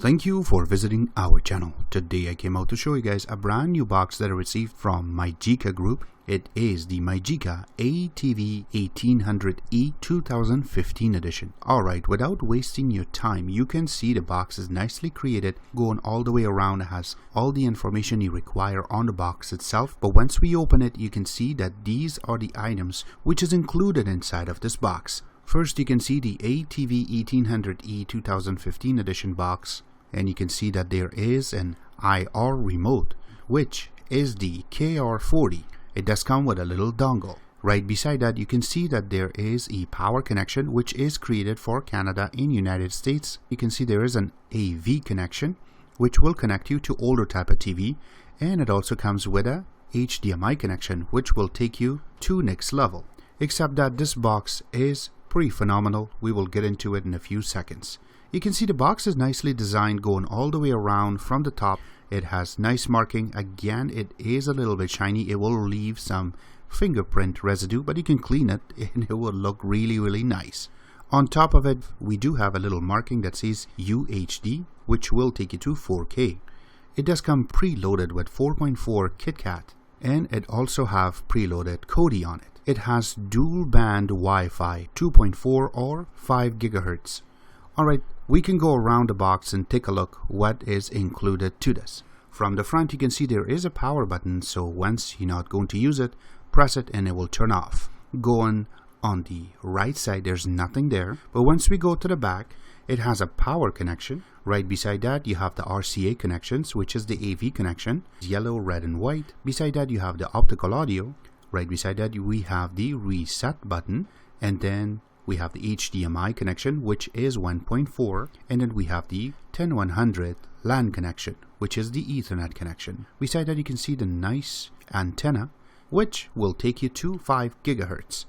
Thank you for visiting our channel. Today I came out to show you guys a brand new box that I received from MyGica group. It is the MyGica ATV1800E 2015 edition. Alright, without wasting your time, you can see the box is nicely created, going all the way around. It has all the information you require on the box itself. But once we open it, you can see that these are the items which is included inside of this box. First, you can see the ATV1800E 2015 edition box. And you can see that there is an IR remote, which is the KR40. It does come with a little dongle. Right beside that, you can see that there is a power connection, which is created for Canada and United States. You can see there is an AV connection, which will connect you to older type of TV. And it also comes with a HDMI connection, which will take you to next level. Except that this box is pretty phenomenal. We will get into it in a few seconds. You can see the box is nicely designed, going all the way around from the top. It has nice marking. Again, it is a little bit shiny. It will leave some fingerprint residue, but you can clean it and it will look really nice. On top of it, we do have a little marking that says UHD, which will take you to 4K. It does come preloaded with 4.4 KitKat, and it also have preloaded Kodi on it. It has dual band Wi-Fi 2.4 or 5 GHz. Alright, we can go around the box and take a look what is included to this. From the front, you can see there is a power button, so once you're not going to use it, press it and it will turn off. Going on the right side, there's nothing there, but once we go to the back, it has a power connection. Right beside that, you have the RCA connections, which is the AV connection, yellow, red and white. Beside that, you have the optical audio. Right beside that, we have the reset button, and then we have the HDMI connection, which is 1.4, and then we have the 10100 LAN connection, which is the Ethernet connection. Beside that, you can see the nice antenna, which will take you to 5 GHz.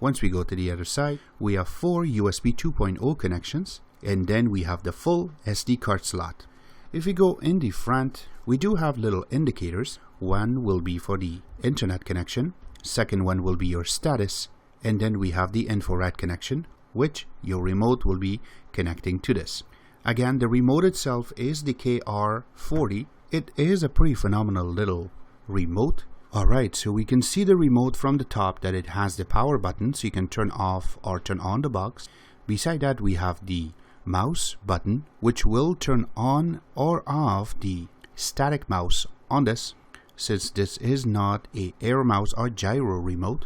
Once we go to the other side, we have 4 USB 2.0 connections, and then we have the full SD card slot. If we go in the front, we do have little indicators. One will be for the internet connection, second one will be your status, and then we have the infrared connection, which your remote will be connecting to this. Again, the remote itself is the KR40. It is a pretty phenomenal little remote. Alright, so we can see the remote from the top that it has the power button, so you can turn off or turn on the box. Beside that, we have the mouse button, which will turn on or off the static mouse on this, since this is not a air mouse or gyro remote.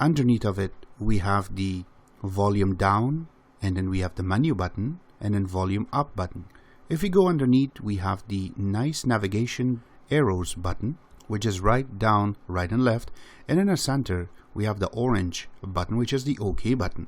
Underneath of it, we have the volume down, and then we have the menu button, and then volume up button. If we go underneath, we have the nice navigation arrows button, which is right, down, right and left. And in the center, we have the orange button, which is the OK button.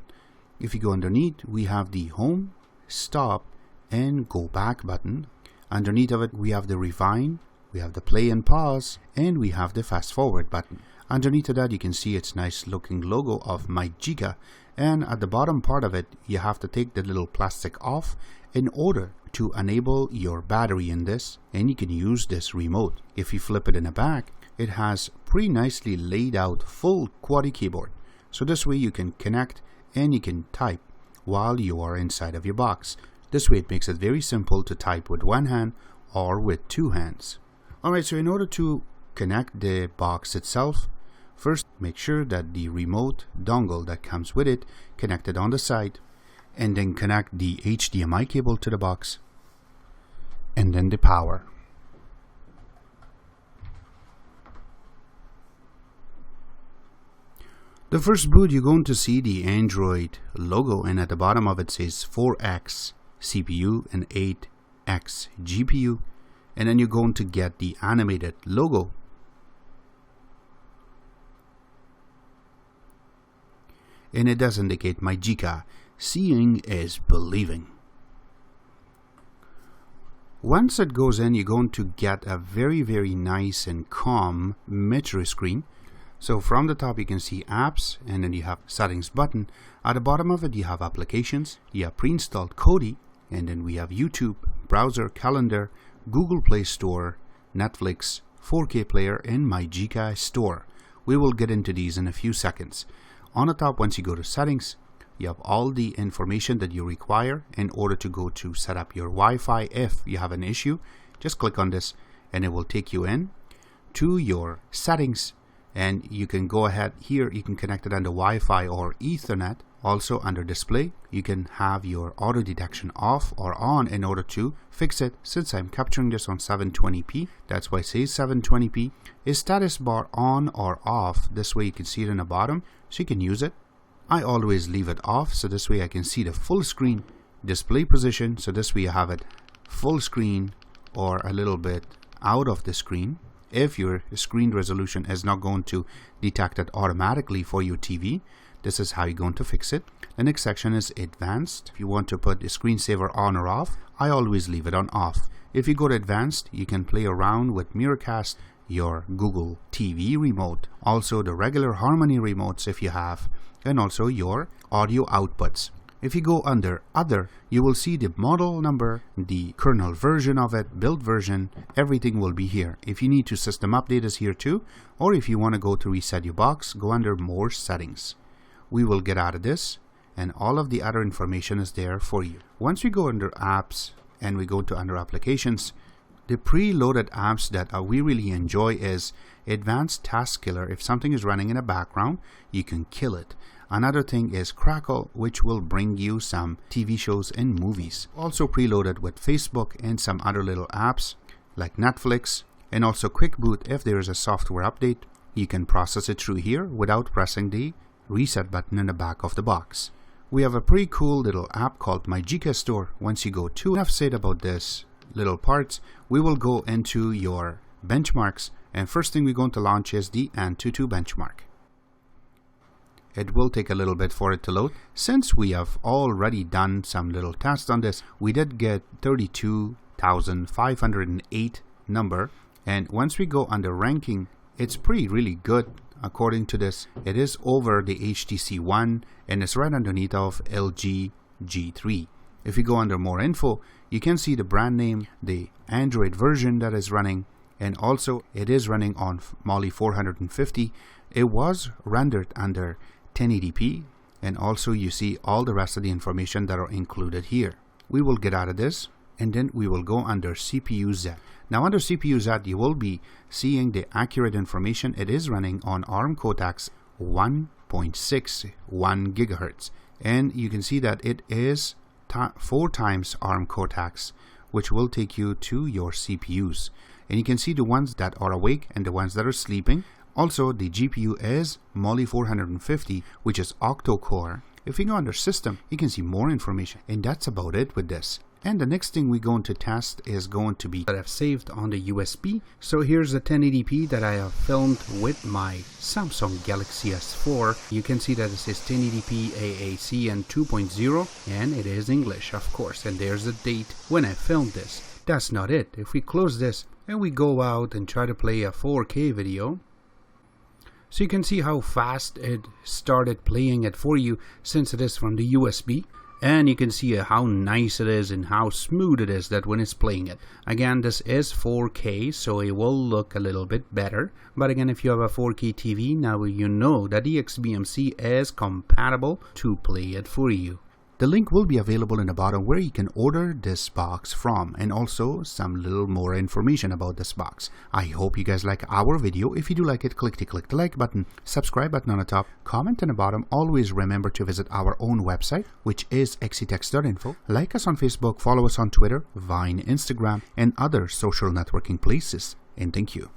If you go underneath, we have the home, stop, and go back button. Underneath of it, we have the rewind, we have the play and pause, and we have the fast forward button. Underneath of that, you can see its nice looking logo of MyGica, and at the bottom part of it, you have to take the little plastic off in order to enable your battery in this, and you can use this remote. If you flip it in the back, it has pretty nicely laid out full QWERTY keyboard. So this way you can connect and you can type while you are inside of your box. This way it makes it very simple to type with one hand or with two hands. Alright, so in order to connect the box itself, first make sure that the remote dongle that comes with it connected on the side, and then connect the HDMI cable to the box, and then the power. The first boot, you're going to see the Android logo, and at the bottom of it says 4X CPU and 8X GPU, and then you're going to get the animated logo. And it does indicate MyGica. Seeing is believing. Once it goes in, you're going to get a very nice and calm metro screen. So from the top, you can see apps, and then you have settings button. At the bottom of it, you have applications. You have pre-installed Kodi, and then we have YouTube, browser, calendar, Google Play Store, Netflix, 4K player, and MyGica Store. We will get into these in a few seconds. On the top, once you go to settings, you have all the information that you require in order to go to set up your Wi-Fi. If you have an issue, just click on this and it will take you in to your settings, and you can go ahead here. You can connect it under Wi-Fi or Ethernet. Also under display, you can have your auto detection off or on in order to fix it. Since I'm capturing this on 720p, that's why it says 720p. Is status bar on or off? This way you can see it in the bottom, so you can use it. I always leave it off, so this way I can see the full screen display position. So this way you have it full screen or a little bit out of the screen. If your screen resolution is not going to detect it automatically for your TV, this is how you're going to fix it. The next section is advanced. If you want to put the screensaver on or off, I always leave it on off. If you go to advanced, you can play around with Miracast, your Google TV remote, also the regular Harmony remotes if you have, and also your audio outputs. If you go under other, you will see the model number, the kernel version of it, build version, everything will be here. If you need to system update is here too, or if you want to go to reset your box, go under more settings. We will get out of this, and all of the other information is there for you. Once we go under apps and we go to under applications, the preloaded apps that we really enjoy is Advanced Task Killer. If something is running in the background, you can kill it. Another thing is Crackle, which will bring you some TV shows and movies. Also preloaded with Facebook and some other little apps like Netflix, and also Quick Boot. If there is a software update, you can process it through here without pressing the reset button in the back of the box. We have a pretty cool little app called MyGica store. Once you go to, enough said about this little parts, we will go into your benchmarks, and first thing we're going to launch is the Antutu benchmark. It will take a little bit for it to load. Since we have already done some little tests on this, we did get 32,508 number, and once we go under ranking, it's really good. According to this, it is over the HTC One and it's right underneath of LG G3. If you go under more info, you can see the brand name, the Android version that is running, and also it is running on Mali 450. It was rendered under 1080p, and also you see all the rest of the information that are included here. We will get out of this, and then we will go under CPU-Z. Now under CPU-Z, you will be seeing the accurate information. It is running on ARM Cortex 1.61 gigahertz, and you can see that it is 4 times ARM Cortex, which will take you to your CPUs. And you can see the ones that are awake and the ones that are sleeping. Also, the GPU is Mali 450, which is octo-core. If you go under system, you can see more information, and that's about it with this. And the next thing we're going to test is going to be that I've saved on the USB. So here's the 1080p that I have filmed with my Samsung Galaxy S4. You can see that it says 1080p AAC and 2.0, and it is English, of course. And there's the date when I filmed this. That's not it. If we close this and we go out and try to play a 4K video, so you can see how fast it started playing it for you since it is from the USB. And you can see how nice it is and how smooth it is that when it's playing it. Again, this is 4K, so it will look a little bit better. But again, if you have a 4K TV, now you know that the XBMC is compatible to play it for you. The link will be available in the bottom where you can order this box from, and also some little more information about this box. I hope you guys like our video. If you do like it, click the like button, subscribe button on the top, comment in the bottom. Always remember to visit our own website, which is xctex.info. Like us on Facebook, follow us on Twitter, Vine, Instagram, and other social networking places. And thank you.